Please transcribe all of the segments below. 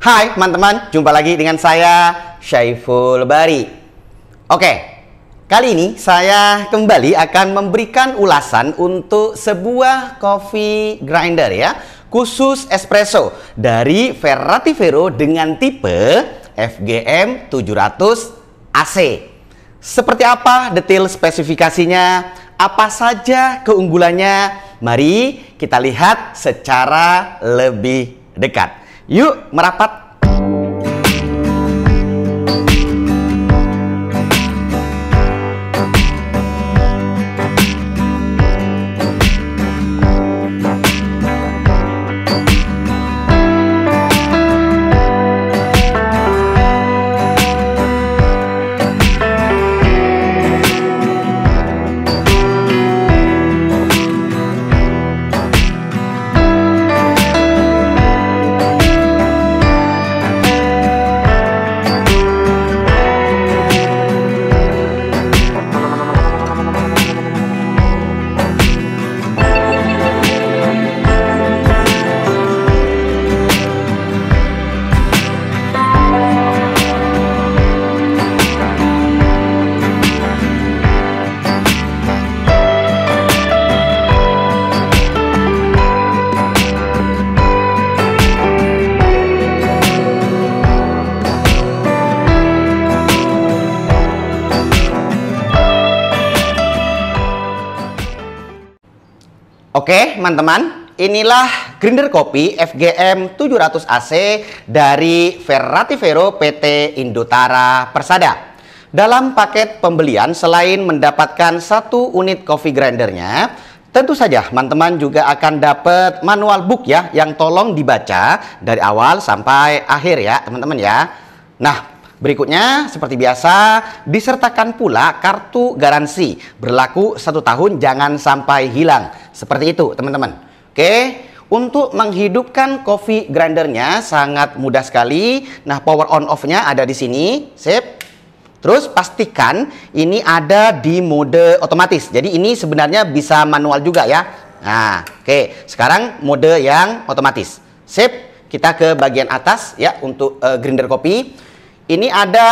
Hai teman-teman, jumpa lagi dengan saya Syaiful Bari. Oke, kali ini saya kembali akan memberikan ulasan untuk sebuah coffee grinder ya, khusus espresso dari Ferrati Vero dengan tipe FGM 700 AC. Seperti apa detail spesifikasinya, apa saja keunggulannya, mari kita lihat secara lebih dekat. Yuk merapat. Oke, teman-teman, inilah grinder kopi FGM 700 AC dari Ferrati Vero PT Indotara Persada. Dalam paket pembelian, selain mendapatkan satu unit coffee grindernya, tentu saja teman-teman juga akan dapat manual book ya, yang tolong dibaca dari awal sampai akhir ya, teman-teman ya. Nah, berikutnya, seperti biasa, disertakan pula kartu garansi berlaku 1 tahun, jangan sampai hilang. Seperti itu, teman-teman. Oke, untuk menghidupkan coffee grindernya sangat mudah sekali. Nah, power on off-nya ada di sini. Sip. Terus pastikan ini ada di mode otomatis. Jadi ini sebenarnya bisa manual juga ya. Nah, oke. Sekarang mode yang otomatis. Sip. Kita ke bagian atas ya untuk grinder kopi. Ini ada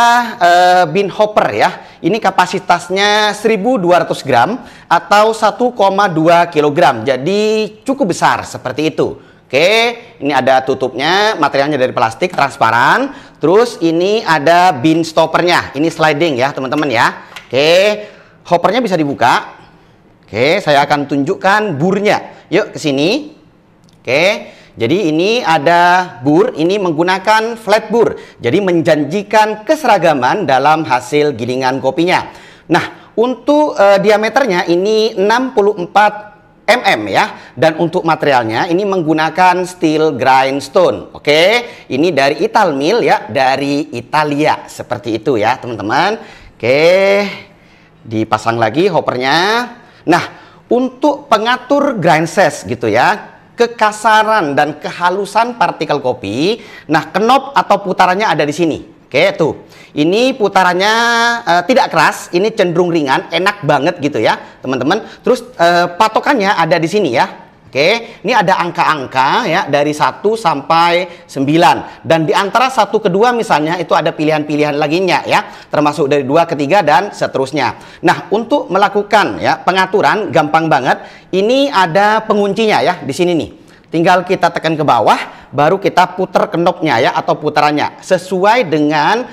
bean hopper ya. Ini kapasitasnya 1200 gram atau 1,2 kg. Jadi cukup besar seperti itu. Oke, ini ada tutupnya, materialnya dari plastik transparan. Terus ini ada bean stoppernya. Ini sliding ya, teman-teman ya. Oke, hoppernya bisa dibuka. Oke, saya akan tunjukkan burnya. Yuk ke sini. Oke. Jadi ini ada bur, ini menggunakan flat bur. Jadi menjanjikan keseragaman dalam hasil gilingan kopinya. Nah, untuk diameternya ini 64 mm ya. Dan untuk materialnya ini menggunakan steel grindstone. Oke, ini dari Italmill ya, dari Italia. Seperti itu ya, teman-teman. Oke, dipasang lagi hoppernya. Nah, untuk pengatur grind size gitu ya, kekasaran dan kehalusan partikel kopi. Nah, knob atau putarannya ada di sini. Oke, tuh. Ini putarannya tidak keras, ini cenderung ringan, enak banget gitu ya, teman-teman. Terus patokannya ada di sini ya. Oke, ini ada angka-angka ya dari 1 sampai 9. Dan di antara 1 ke 2 misalnya itu ada pilihan-pilihan laginya ya, termasuk dari 2 ke 3 dan seterusnya. Nah, untuk melakukan ya pengaturan gampang banget. Ini ada penguncinya ya di sini nih. Tinggal kita tekan ke bawah, baru kita putar knobnya ya atau putarannya sesuai dengan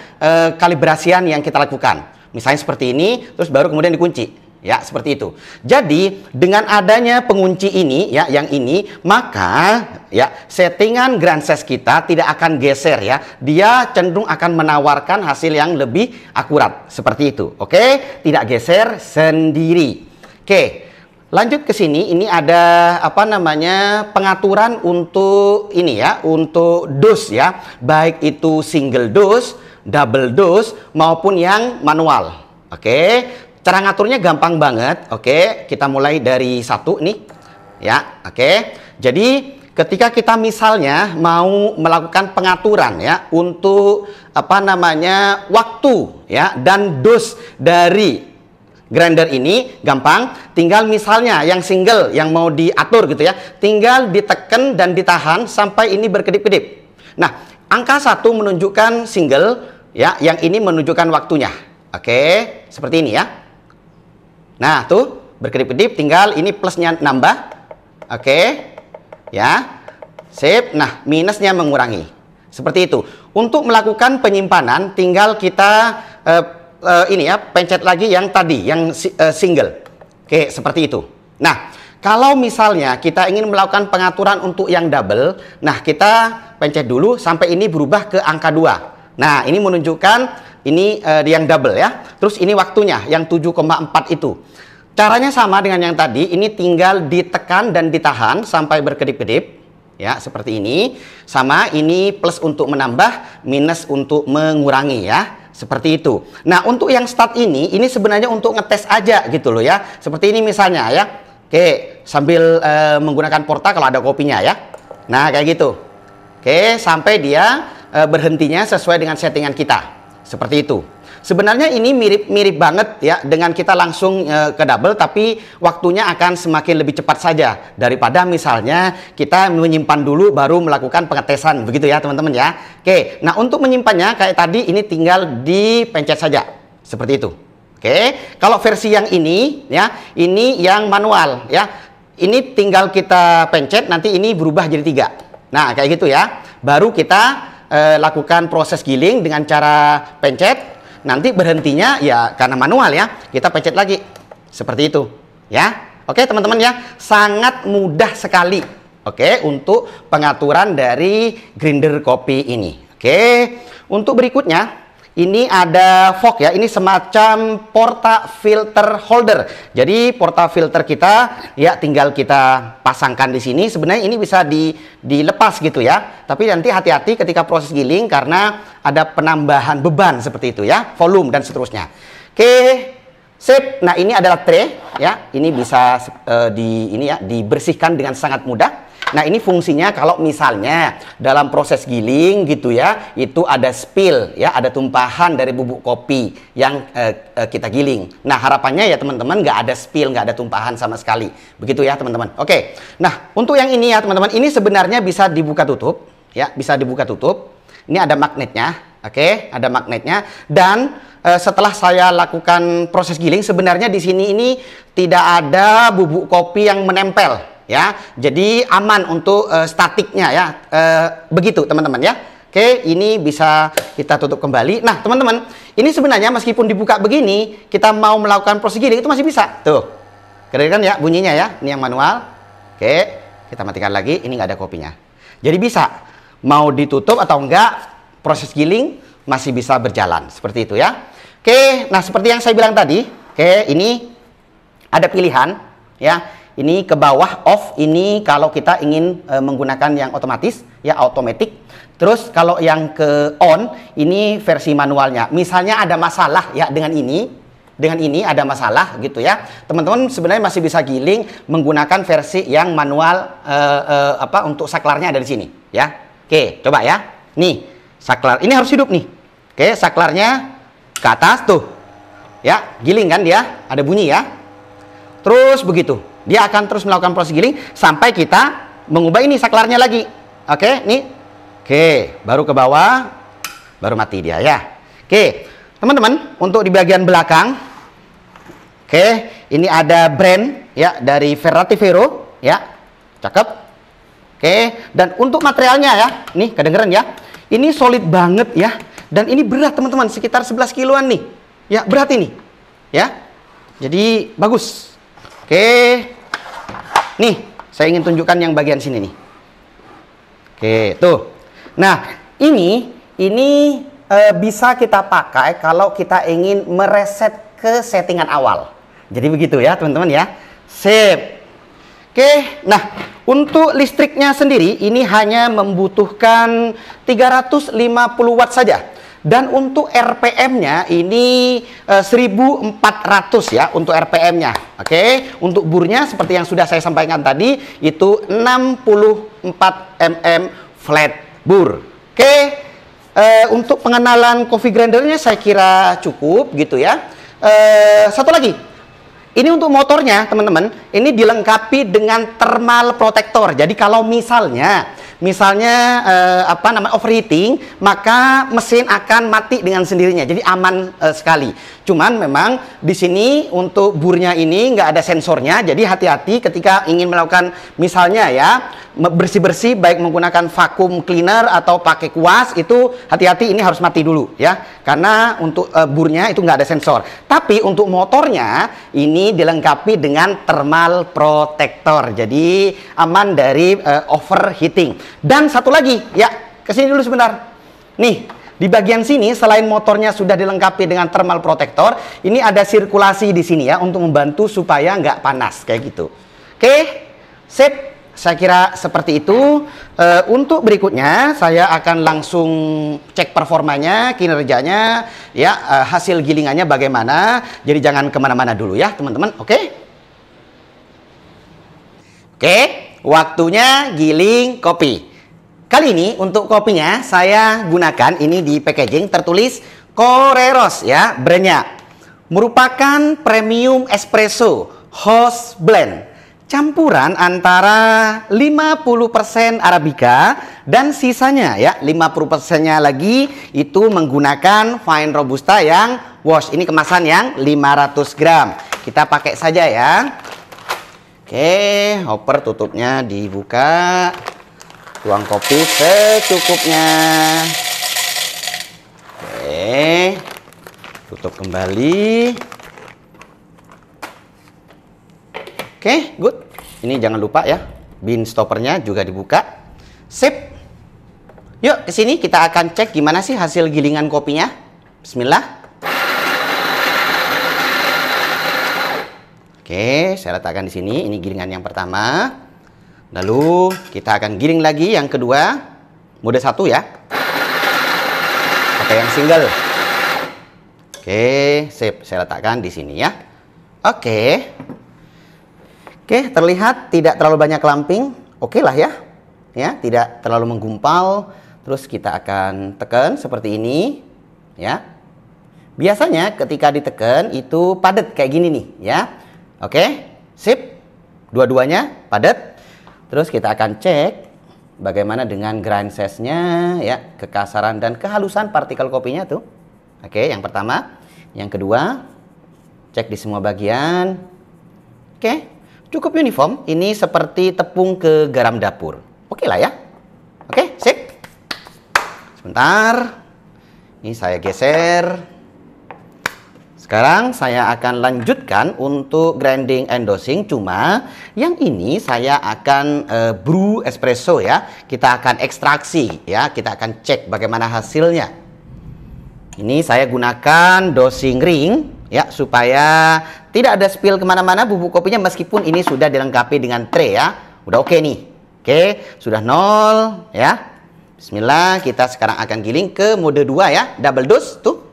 kalibrasian yang kita lakukan. Misalnya seperti ini, terus baru kemudian dikunci. Ya, seperti itu. Jadi, dengan adanya pengunci ini, ya, yang ini, maka, ya, settingan grind size kita tidak akan geser, ya. Dia cenderung akan menawarkan hasil yang lebih akurat. Seperti itu, oke? Tidak geser sendiri. Oke, lanjut ke sini. Ini ada, apa namanya, pengaturan untuk ini, ya, untuk dose, ya. Baik itu single dose, double dose, maupun yang manual. Oke? Cara ngaturnya gampang banget. Oke, kita mulai dari 1 nih. Ya, oke. Jadi ketika kita misalnya mau melakukan pengaturan ya untuk apa namanya waktu ya dan dos dari grinder ini gampang, tinggal misalnya yang single yang mau diatur gitu ya, tinggal ditekan dan ditahan sampai ini berkedip-kedip. Nah, Angka 1 menunjukkan single, ya, yang ini menunjukkan waktunya. Oke, seperti ini ya. Nah, tuh berkedip-kedip, tinggal ini plusnya nambah. Oke, ya. Sip. Nah, minusnya mengurangi. Seperti itu. Untuk melakukan penyimpanan, tinggal kita ini ya, pencet lagi yang tadi, yang single. Oke, seperti itu. Nah, kalau misalnya kita ingin melakukan pengaturan untuk yang double, nah kita pencet dulu sampai ini berubah ke angka 2. Nah, ini menunjukkan ini yang double ya. Terus ini waktunya yang 7,4 itu. Caranya sama dengan yang tadi, ini tinggal ditekan dan ditahan sampai berkedip-kedip. Ya, seperti ini. Sama, ini plus untuk menambah, minus untuk mengurangi ya. Seperti itu. Nah, untuk yang start ini sebenarnya untuk ngetes aja gitu loh ya. Seperti ini misalnya ya. Oke, sambil menggunakan porta kalau ada kopinya ya. Nah, kayak gitu. Oke, sampai dia berhentinya sesuai dengan settingan kita. Seperti itu. Sebenarnya ini mirip-mirip banget ya dengan kita langsung ke double, tapi waktunya akan semakin lebih cepat saja daripada misalnya kita menyimpan dulu baru melakukan pengetesan, begitu ya teman-teman ya. Oke, nah untuk menyimpannya kayak tadi ini tinggal dipencet saja seperti itu. Oke, kalau versi yang ini ya, ini yang manual ya. Ini tinggal kita pencet, nanti ini berubah jadi 3. Nah, kayak gitu ya. Baru kita lakukan proses giling dengan cara pencet. Nanti berhentinya ya karena manual ya, kita pencet lagi seperti itu ya. Oke teman-teman ya, sangat mudah sekali oke untuk pengaturan dari grinder kopi ini. Oke, untuk berikutnya ini ada fog ya, ini semacam portafilter holder. Jadi portafilter kita ya tinggal kita pasangkan di sini. Sebenarnya ini bisa dilepas gitu ya. Tapi nanti hati-hati ketika proses giling karena ada penambahan beban seperti itu ya, volume dan seterusnya. Oke, sip. Nah, ini adalah tray ya. Ini bisa dibersihkan dengan sangat mudah. Nah, ini fungsinya kalau misalnya dalam proses giling gitu ya, itu ada spill ya, ada tumpahan dari bubuk kopi yang kita giling. Nah, harapannya ya teman-teman nggak ada spill, nggak ada tumpahan sama sekali. Begitu ya teman-teman. Oke, nah untuk yang ini ya teman-teman, ini sebenarnya bisa dibuka tutup ya, bisa dibuka tutup. Ini ada magnetnya, oke, ada magnetnya. Dan setelah saya lakukan proses giling, sebenarnya di sini ini tidak ada bubuk kopi yang menempel. Ya, jadi aman untuk statiknya ya, begitu teman-teman ya. Oke, ini bisa kita tutup kembali. Nah teman-teman, ini sebenarnya meskipun dibuka begini, kita mau melakukan proses giling itu masih bisa. Tuh, keren kan ya bunyinya ya, ini yang manual. Oke, kita matikan lagi, ini nggak ada kopinya. Jadi bisa, mau ditutup atau enggak, proses giling masih bisa berjalan, seperti itu ya. Oke, nah seperti yang saya bilang tadi, oke, ini ada pilihan ya. Ini ke bawah off, ini kalau kita ingin menggunakan yang otomatis ya, automatic. Terus kalau yang ke on, ini versi manualnya. Misalnya ada masalah ya dengan ini ada masalah gitu ya. Teman-teman sebenarnya masih bisa giling menggunakan versi yang manual untuk saklarnya ada di sini ya. Oke, coba ya. Nih, saklar ini harus hidup nih. Oke, saklarnya ke atas tuh. Ya, giling kan dia, ada bunyi ya. Terus begitu. Dia akan terus melakukan proses giling sampai kita mengubah ini saklarnya lagi. Oke, nih. Oke, baru ke bawah, baru mati dia ya. Oke, teman-teman, untuk di bagian belakang, oke, ini ada brand ya dari Ferratifero ya. Cakep. Oke, dan untuk materialnya ya, nih kedengeran ya. Ini solid banget ya. Dan ini berat teman-teman, sekitar 11 kiloan nih. Ya, berat ini. Ya. Jadi bagus. Oke, nih saya ingin tunjukkan yang bagian sini nih. Oke, tuh. Nah, ini bisa kita pakai kalau kita ingin mereset ke settingan awal. Jadi begitu ya teman-teman ya. Sip. Oke, nah untuk listriknya sendiri ini hanya membutuhkan 350 watt saja. Dan untuk RPM-nya ini 1400 ya untuk RPM-nya. Oke, untuk burnya seperti yang sudah saya sampaikan tadi itu 64 mm flat bur. Oke, untuk pengenalan coffee grindernya saya kira cukup gitu ya. Satu lagi, ini untuk motornya teman-teman, ini dilengkapi dengan thermal protector. Jadi kalau misalnya misalnya overheating, maka mesin akan mati dengan sendirinya. Jadi aman sekali. Cuman memang di sini untuk burnya ini nggak ada sensornya, jadi hati-hati ketika ingin melakukan misalnya ya bersih-bersih baik menggunakan vacuum cleaner atau pakai kuas, itu hati-hati, ini harus mati dulu ya, karena untuk burnya itu nggak ada sensor. Tapi untuk motornya ini dilengkapi dengan thermal protector, jadi aman dari overheating. Dan satu lagi ya, kesini dulu sebentar nih. Di bagian sini selain motornya sudah dilengkapi dengan thermal protector, ini ada sirkulasi di sini ya untuk membantu supaya nggak panas kayak gitu. Oke, sip. Saya kira seperti itu. Untuk berikutnya saya akan langsung cek performanya, kinerjanya, ya hasil gilingannya bagaimana. Jadi jangan kemana-mana dulu ya teman-teman. Oke? Oke, waktunya giling kopi. Kali ini untuk kopinya saya gunakan ini di packaging tertulis Koreros ya, brandnya. Merupakan premium espresso house blend. Campuran antara 50% Arabica dan sisanya ya 50%-nya lagi itu menggunakan fine robusta yang wash. Ini kemasan yang 500 gram. Kita pakai saja ya. Oke, hopper tutupnya dibuka. Tuang kopi secukupnya. Oke, tutup kembali. Oke, good. Ini jangan lupa ya, bin stoppernya juga dibuka. Sip. Yuk, ke sini kita akan cek gimana sih hasil gilingan kopinya. Bismillah. Oke, saya letakkan di sini. Ini gilingan yang pertama. Lalu kita akan giling lagi yang kedua, mode 1 ya. Pakai yang single. Oke, sip. Saya letakkan di sini ya. Oke. Oke, terlihat tidak terlalu banyak lamping. Oke lah ya. Ya, tidak terlalu menggumpal. Terus kita akan tekan seperti ini ya. Biasanya ketika ditekan itu padat kayak gini nih ya. Oke, sip. Dua-duanya padat. Terus kita akan cek bagaimana dengan grind size-nya ya, kekasaran dan kehalusan partikel kopinya tuh. Oke, yang pertama. Yang kedua, cek di semua bagian. Oke, cukup uniform. Ini seperti tepung ke garam dapur. Oke lah ya. Oke, sip. Sebentar. Ini saya geser. Sekarang saya akan lanjutkan untuk grinding and dosing. Cuma yang ini saya akan brew espresso ya. Kita akan ekstraksi ya. Kita akan cek bagaimana hasilnya. Ini saya gunakan dosing ring ya, supaya tidak ada spill kemana-mana bubuk kopinya, meskipun ini sudah dilengkapi dengan tray ya. Udah oke nih. Oke, sudah 0 ya. Bismillah, kita sekarang akan giling ke mode 2 ya, double dose tuh.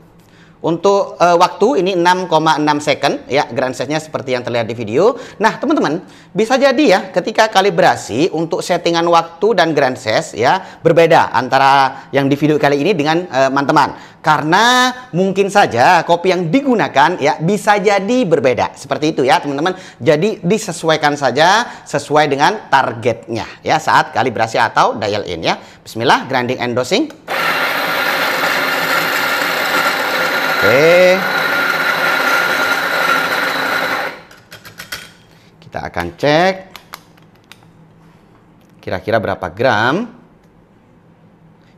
Untuk waktu ini 6,6 second ya, grind size-nya seperti yang terlihat di video. Nah teman-teman, bisa jadi ya ketika kalibrasi untuk settingan waktu dan grind size ya berbeda antara yang di video kali ini dengan teman-teman. Karena mungkin saja kopi yang digunakan ya bisa jadi berbeda. Seperti itu ya teman-teman. Jadi disesuaikan saja sesuai dengan targetnya ya saat kalibrasi atau dial in ya. Bismillah, grinding and dosing. Oke, kita akan cek kira-kira berapa gram.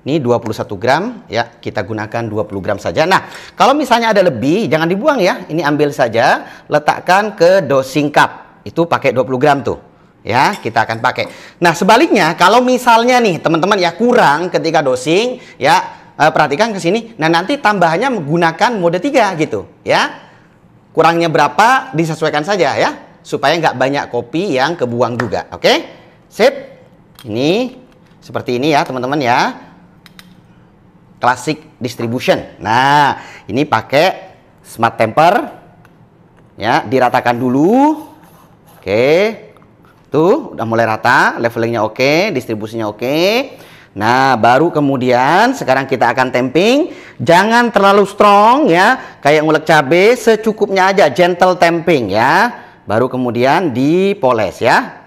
Ini 21 gram ya, kita gunakan 20 gram saja. Nah, kalau misalnya ada lebih jangan dibuang ya. Ini ambil saja, letakkan ke dosing cup. Itu pakai 20 gram tuh. Ya, kita akan pakai. Nah, sebaliknya kalau misalnya nih teman-teman ya kurang ketika dosing ya, perhatikan ke sini. Nah, nanti tambahannya menggunakan mode 3 gitu ya. Kurangnya berapa disesuaikan saja ya, supaya nggak banyak kopi yang kebuang juga. Oke, sip. Ini seperti ini ya teman-teman ya. Classic distribution. Nah, ini pakai smart temper ya, diratakan dulu. Oke, tuh udah mulai rata, levelingnya oke, distribusinya oke. Nah, baru kemudian sekarang kita akan tamping. Jangan terlalu strong ya, kayak ngulek cabai, secukupnya aja, gentle tamping ya. Baru kemudian dipoles ya.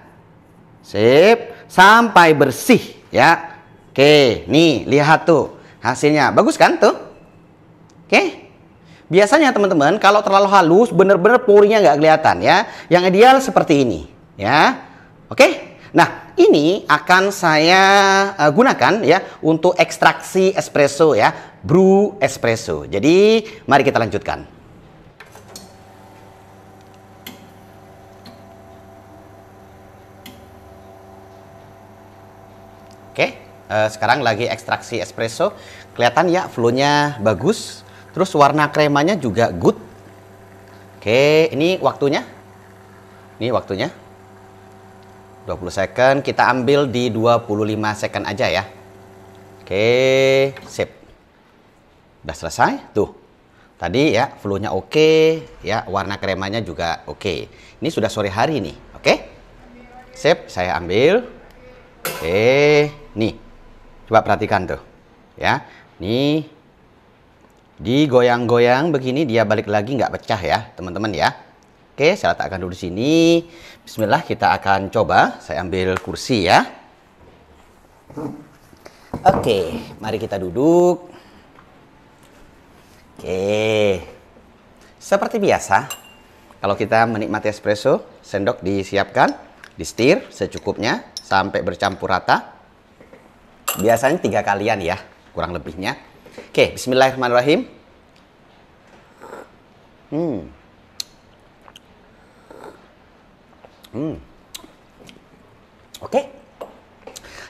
Sip, sampai bersih ya. Oke, nih lihat tuh hasilnya. Bagus kan tuh? Oke. Biasanya teman-teman kalau terlalu halus bener-bener porinya nggak kelihatan ya. Yang ideal seperti ini ya. Oke. Nah, ini akan saya gunakan ya untuk ekstraksi espresso ya, brew espresso. Jadi, mari kita lanjutkan. Oke, sekarang lagi ekstraksi espresso. Kelihatan ya flow-nya bagus. Terus warna kremanya juga good. Oke, ini waktunya. Ini waktunya. 20 second, kita ambil di 25 second aja ya. Oke, sip. Udah selesai, tuh. Tadi ya, flow-nya oke, ya, warna kremanya juga oke. Ini sudah sore hari nih, oke? Sip, saya ambil. Oke, nih. Coba perhatikan tuh. Ya, nih. Digoyang-goyang begini, dia balik lagi nggak pecah ya, teman-teman ya. Oke, saya letakkan dulu di sini. Bismillah, kita akan coba. Saya ambil kursi ya. Oke, mari kita duduk. Oke. Seperti biasa, kalau kita menikmati espresso, sendok disiapkan, di-stir secukupnya sampai bercampur rata. Biasanya 3 kalian ya, kurang lebihnya. Oke, bismillahirrahmanirrahim. Oke.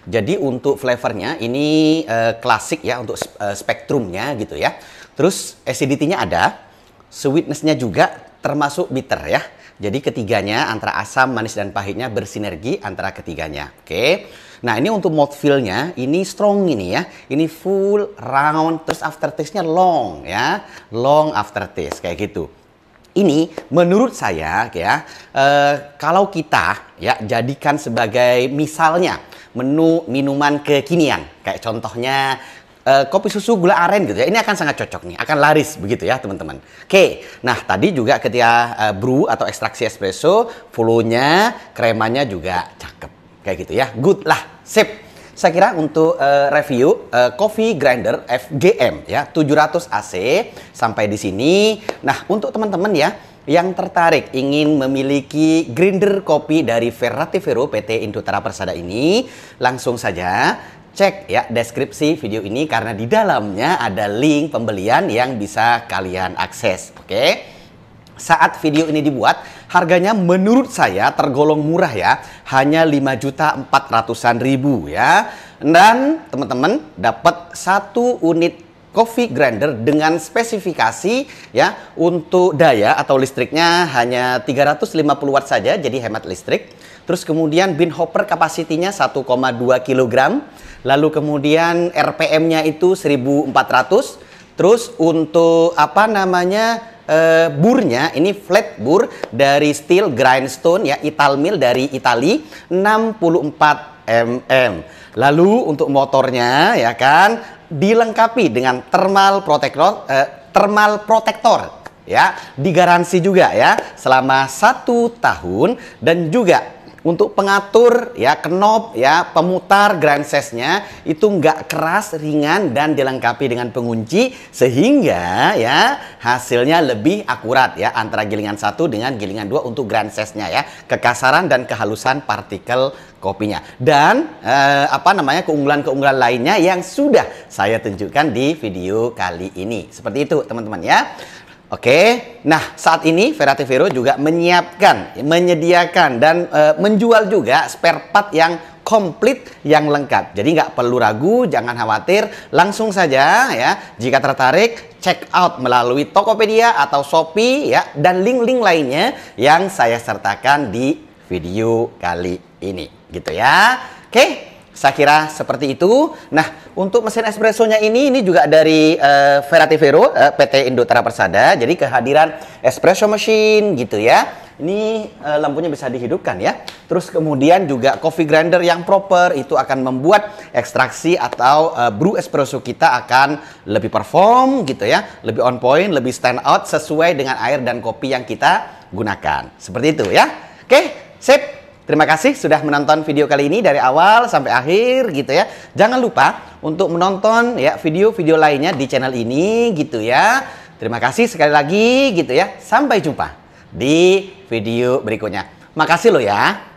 Jadi untuk flavornya ini klasik ya untuk spektrumnya gitu ya. Terus acidity-nya ada, sweetness-nya juga termasuk bitter ya. Jadi ketiganya antara asam, manis dan pahitnya bersinergi antara ketiganya. Oke. Nah, ini untuk mouthfeel-nya ini strong ini ya. Ini full round terus aftertaste-nya long ya. Long aftertaste kayak gitu. Ini menurut saya ya, kalau kita ya jadikan sebagai misalnya menu minuman kekinian, kayak contohnya kopi susu gula aren gitu ya, ini akan sangat cocok nih, akan laris begitu ya teman-teman. Oke, nah tadi juga ketika brew atau ekstraksi espresso, flow-nya, kremanya juga cakep, kayak gitu ya, good lah, sip. Saya kira untuk review coffee grinder FGM ya 700 AC sampai di sini. Nah, untuk teman-teman ya yang tertarik ingin memiliki grinder kopi dari Ferratifero PT Indotara Persada ini, langsung saja cek ya deskripsi video ini karena di dalamnya ada link pembelian yang bisa kalian akses. Oke. Saat video ini dibuat, harganya menurut saya tergolong murah ya, hanya 5.400.000 ya. Dan teman-teman dapat 1 unit coffee grinder dengan spesifikasi ya untuk daya atau listriknya hanya 350 watt saja, jadi hemat listrik. Terus kemudian bin hopper kapasitinya 1,2 kg. Lalu kemudian RPM-nya itu 1400. Terus untuk apa namanya burnya ini flat bur dari steel grindstone ya, Italmill dari Itali 64 mm. Lalu untuk motornya ya kan dilengkapi dengan thermal protector ya, digaransi juga ya selama 1 tahun. Dan juga untuk pengatur ya knob ya pemutar grind size-nya itu nggak keras, ringan dan dilengkapi dengan pengunci sehingga ya hasilnya lebih akurat ya antara gilingan 1 dengan gilingan 2 untuk grind size-nya ya, kekasaran dan kehalusan partikel kopinya. Dan apa namanya keunggulan-keunggulan lainnya yang sudah saya tunjukkan di video kali ini. Seperti itu teman-teman ya. Oke, nah saat ini Ferratifero juga menyediakan dan menjual juga spare part yang komplit, yang lengkap. Jadi nggak perlu ragu, jangan khawatir, langsung saja ya. Jika tertarik, check out melalui Tokopedia atau Shopee ya, dan link-link lainnya yang saya sertakan di video kali ini, gitu ya. Oke. Saya kira seperti itu. Nah, untuk mesin espressonya ini juga dari Ferratifero PT Indotara Persada. Jadi kehadiran espresso machine gitu ya. Ini lampunya bisa dihidupkan ya. Terus kemudian juga coffee grinder yang proper itu akan membuat ekstraksi atau brew espresso kita akan lebih perform gitu ya, lebih on point, lebih stand out sesuai dengan air dan kopi yang kita gunakan. Seperti itu ya. Oke, sip. Terima kasih sudah menonton video kali ini dari awal sampai akhir gitu ya. Jangan lupa untuk menonton ya video-video lainnya di channel ini gitu ya. Terima kasih sekali lagi gitu ya. Sampai jumpa di video berikutnya. Makasih loh ya.